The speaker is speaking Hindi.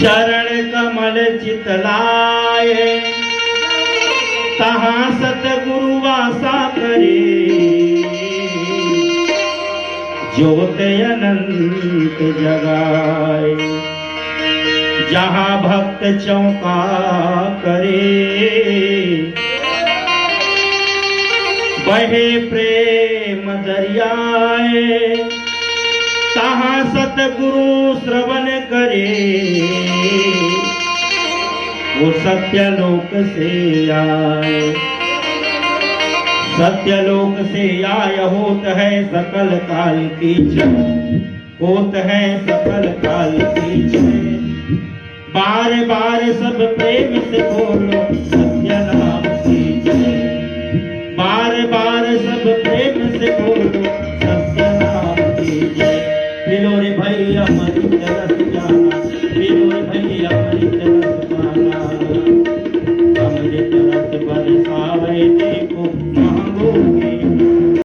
चरण कमल चितलाए तहाँ सतगुरु वासा करे। ज्योत अनंत जगाए जहाँ भक्त चौका करे। बहे प्रेम दरियाए तहाँ सतगुरु श्रवण करे। वो सत्यलोक से आए, सत्यलोक से आय होत है सकल काल की जय, होत है सकल काल की जय। बार बार सब प्रेम से बोलो सत्य नाम की जय। बार बार सब प्रेम से बोलो सत्य नाम की जय। रे भैया मरी